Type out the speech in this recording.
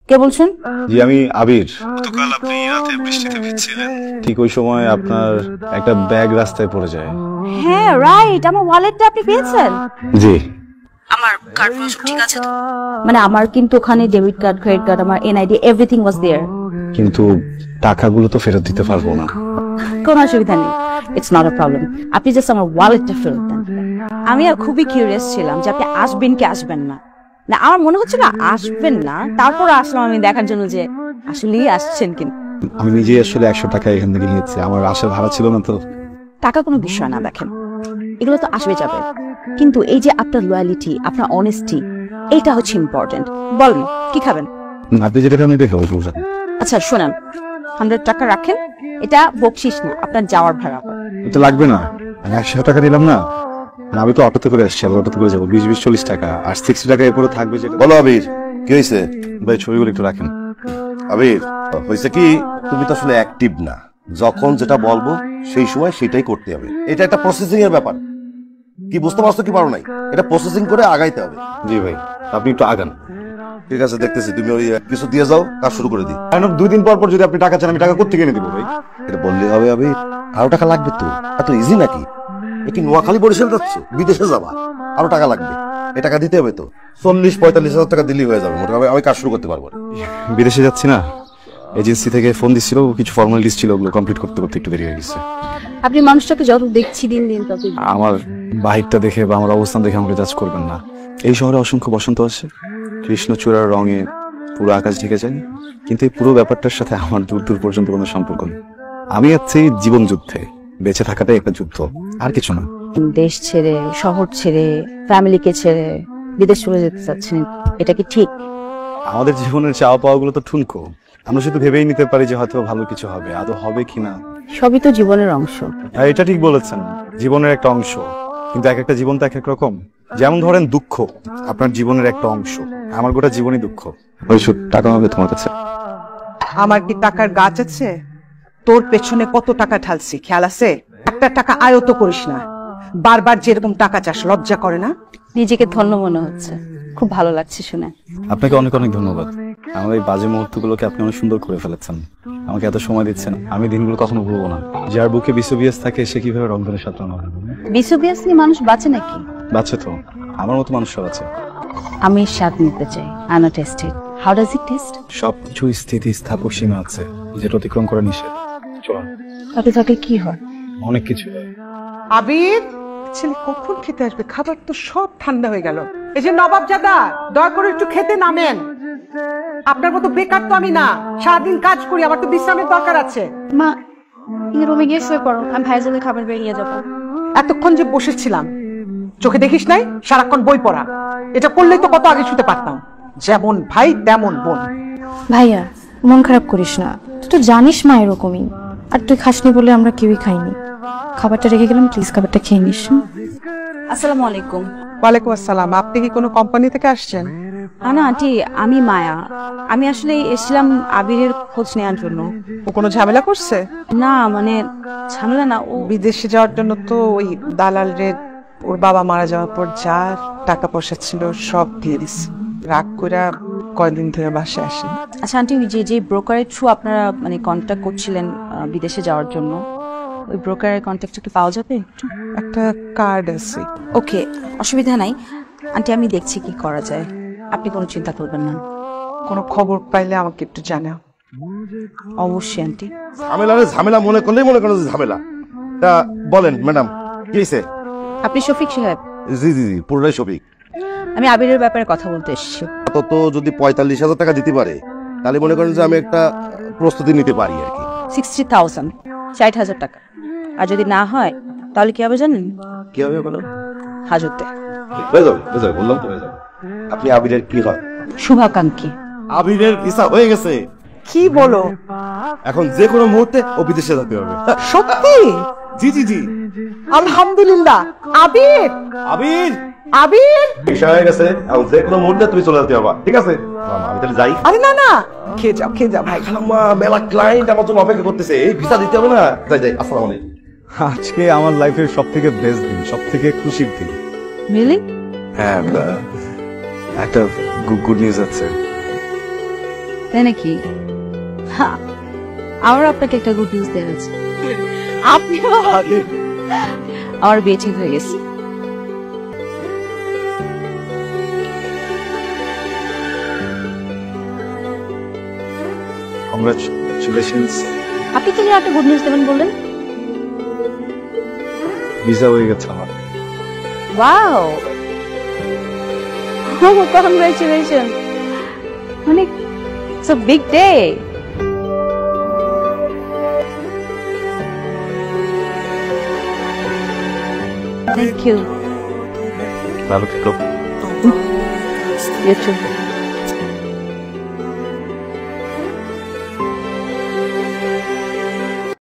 কে বলছেন? জি আমি আবির। গতকাল আপনি রাতে বৃষ্টিতে ভিজছিলেন, ঠিক ওই সময় আপনার একটা ব্যাগ রাস্তায় পড়ে যায়। হ্যাঁ রাইট, আমার ওয়ালেটটা আপনি পেয়েছেন? জি। আমার কার্ড ঠিক আছে তো? মানে আমার কিন্তু ওখানে ডেবিট কার্ড, ক্রেডিট কার্ড, আমার এনআইডি এভরিথিং ওয়াজ देयर। কিন্তু টাকাগুলো তো ফেরত দিতে পারবো না। কোনো অসুবিধা নেই, ইটস নট আ প্রবলেম। আপনি জাস্ট আমার ওয়ালেটটা ফেরত দেন। আমি আর খুবই কিউরিয়াস ছিলাম যে আপনি আসবেন কি আসবেন না। না আমার মনে হচ্ছে না আসবেন না, তারপর আসলাম আমি দেখার জন্য যে আসলেই আসছেন কিনা। আমি নিজেই আসলে 100 টাকা এখান থেকে নিয়েছি, আমার আসার ভাড়া ছিল না তো। টাকা কোনো বিষয় না, দেখেন এগুলো তো আসবে যাবে, কিন্তু এই যে আপনার লয়ালিটি, আপনার অনেস্টি, এটা হচ্ছে ইম্পর্টেন্ট। বলেন কি খাবেন? আপনি যেটা আমি দেখে বুঝলেন। আচ্ছা শোনেন, 100 টাকা রাখেন, এটা বকশিস না, আপনার যাওয়ার ভাড়া। এটা লাগবে না, আমি 100 টাকা দিলাম না। আমি তো অটোতে করে আসছি, আমি অটোতে করে যাবো। 20-40 টাকা আর 60 টাকা এরপরে থাকবে। যেটা বলো আবির, কি হয়েছে? ভাই ছবিগুলো একটু রাখেন। আবির হয়েছে কি, তুমি তো আসলে অ্যাক্টিভ না। যখন যেটা বলবো সেই সময় সেটাই করতে হবে। এটা একটা প্রসেসিং এর ব্যাপার, কি বুঝতে পারছো কি পারো নাই? এটা প্রসেসিং করে আগাইতে হবে। জি ভাই, আপনি একটু আগান। ঠিক আছে, দেখতেছি। তুমি ওই কিছু দিয়ে যাও, কাজ শুরু করে দিই। কারণ 2 দিন পর পর যদি আপনি টাকা চান, আমি টাকা কোত্থেকে এনে দেবো ভাই? এটা বললেই হবে আবির? আরো টাকা লাগবে তো, এত ইজি নাকি? কি নোয়াখালী বরিশাল যাচ্ছ, বিদেশে যাবা, আরো টাকা লাগবে। এই টাকা দিতে হবে তো। 40-45 হাজার টাকা দিলেই হয়ে যাবে মোটামুটি, আমি কাজ শুরু করতে পারবো। বিদেশে যাচ্ছি না, এজেন্সি থেকে ফোন দিচ্ছিল, কিছু ফর্মালিটিস ছিল, ওগুলো কমপ্লিট করতে করতে একটু দেরি হয়ে গেছে। আপনি মানুষটাকে যত দেখছি দিন দিন তত আমার বাহিরটা দেখে বা আমার অবস্থান দেখে আমাকে জাজ করবেন না। এই শহরে অসংখ্য বসন্ত আসে, কৃষ্ণচূড়ার রঙে পুরো আকাশ ঢেকে যায়, কিন্তু এই পুরো ব্যাপারটার সাথে আমার দূর দূর পর্যন্ত কোনো সম্পর্ক নেই। আমি আছি জীবন যুদ্ধে, বেঁচে থাকাটাই একটা যুদ্ধ, আর কিছু না। দেশ ছেড়ে, শহর ছেড়ে, ফ্যামিলিকে ছেড়ে বিদেশ চলে যেতে চাচ্ছেন, এটা কি ঠিক? আমাদের জীবনের চাওয়া পাওয়া গুলো তো ঠুনকো, আমরা শুধু ভেবেই নিতে পারি যে হয়তো ভালো কিছু হবে, আদৌ হবে কিনা। সবই তো জীবনের অংশ। হ্যাঁ এটা ঠিক বলেছেন, জীবনের একটা অংশ, কিন্তু এক একটা জীবন তো এক এক রকম। যেমন ধরেন দুঃখ আপনার জীবনের একটা অংশ, আমার গোটা জীবনই দুঃখ। ওই টাকা হবে তোমার কাছে? আমার কি টাকার গাছ আছে? তোর পেছনে কত টাকা ঢালছি খেয়াল আছে? একটা টাকা আয়ত করিস না, বারবার যেরকম টাকা চাস, লজ্জা করে না? নিজেকে ধন্য মনে হচ্ছে, খুব ভালো লাগছে শুনে। আপনাকে অনেক অনেক ধন্যবাদ। আমার এই বাজে মুহূর্তগুলোকে আপনি অনেক সুন্দর করে ফেলেছেন, আমাকে এত সময় দিচ্ছেন, আমি দিনগুলো কখনো ভুলবো না। যার বুকে বিশ্ববিয়াস থাকে সে কিভাবে রংধরে সাঁতরানো হবে? বিশ্ববিয়াস নিয়ে মানুষ বাঁচে নাকি? বাচ্চা তো আমার মতো মানুষরা আছে। আমি স্বাদ নিতে চাই, I not tested. How does it taste? সবকিছু স্থিতি স্থাপক সীমা আছে, যেটা অতিক্রম করা নিষেধ। চল। তাতে তাকে কি হয়? অনেক কিছু। আবির, ছেলে কখন খেতে আসবে? খাবার তো সব ঠান্ডা হয়ে গেল। এই যে নবাবজাদা, দয়া করে একটু খেতে নামেন। আপনার মতো বেকার তো আমি না, সারাদিন কাজ করি, আমার তো বিশ্রামের দরকার আছে। মা, রুমে গিয়ে শুয়ে পড়ো, আমি ভাইয়ের জন্য খাবার বেরিয়ে যাবো। এতক্ষণ যে বসেছিলাম, চোখে দেখিস নাই সারাক্ষণ বই পড়া? এটা করলেই তো কত আগে শুতে পারতাম। যেমন ভাই তেমন বোন। ভাইয়া মন খারাপ করিস না, তুই তো জানিস মা এরকমই। আর তুই খাসনি বলে আমরা কেউই খাইনি। খাবারটা রেখে গেলাম, প্লিজ খাবারটা খেয়ে নিস। আসসালামু আলাইকুম। ওয়ালাইকুম আসসালাম। আপনি কি কোনো কোম্পানি থেকে আসছেন? না আন্টি, আমি মায়া। আমি আসলে এসেছিলাম আবিরের খোঁজ নেওয়ার জন্য। ও কোনো ঝামেলা করছে? না মানে ঝামেলা না, ও বিদেশে যাওয়ার জন্য তো ওই দালাল রে ওর বাবা মারা যাওয়ার পর যা টাকা পয়সা ছিল সব দিয়ে দিস। রাগ করে কয়দিন ধরে বাসায় আসেন। আচ্ছা আন্টি, যে ব্রোকারের থ্রু আপনারা মানে কন্ট্যাক্ট করছিলেন বিদেশে যাওয়ার জন্য, ওই ব্রোকারের কন্ট্যাক্টটা কি পাওয়া যাবে? একটা কার্ড আছে। ওকে, অসুবিধা নাই আন্টি, আমি দেখছি কি করা যায়, আপনি কোনো চিন্তা করবেন না। কোনো খবর পাইলে আমাকে একটু জানাও। অবশ্যই আন্টি। ঝামেলা মনে করলেই মনে করেন ঝামেলা। তা বলেন ম্যাডাম, কি হয়েছে? আপনি শফিক সাহেব? জি জি জি, পুরোটাই শফিক। আমি আবিরের ব্যাপারে কথা বলতে এসেছি। তো যদি 45,000 টাকা দিতে পারে, তাহলে মনে করেন যে আমি একটা প্রস্তুতি নিতে পারি আর কি। 60,000, 60,000 টাকা। আর যদি না হয় তাহলে কি হবে জানেন? কি হবে বলো? হাজতে হয়ে যাবে, বললাম তো হয়ে যাবে। আপনি আবিরের কি হয়? শুভাকাঙ্ক্ষী। আবিরের ভিসা হয়ে গেছে। কি বলো? এখন যে কোনো মুহূর্তে ও বিদেশে যেতে হবে। সত্যি? জি জি জি, আলহামদুলিল্লাহ। আবির, আবির আবির ভিসা হয়ে গেছে, এখন যে কোনো মুহূর্তে তুমি চলে যেতে পারবা। ঠিক আছে, আমি তাহলে যাই। আরে না না, খেয়ে যাও ভাই। খালাম্মা, মেলা ক্লায়েন্ট আমার জন্য অপেক্ষা করতেছে, এই ভিসা দিতে হবে না। যাই। আসসালামু আলাইকুম। আজকে আমার লাইফের সব থেকে বেস্ট দিন, সব থেকে খুশির দিন। রিয়েলি? হ্যাঁ, একটা গুড নিউজ আছে। তাই নাকি? আমার আপনাকে একটা গুড নিউজ দেওয়া আছে। আপনি আমার বিয়ে ঠিক হয়ে গেছে। কংগ্রাচুলেশনস। আপনি কি একটা গুড নিউজ দেবেন বললেন? ভিসা হয়ে গেছে আমার। ওয়াও, oh congratulations, মানে it's a big day. Thank you. ভালো থেকো। You too.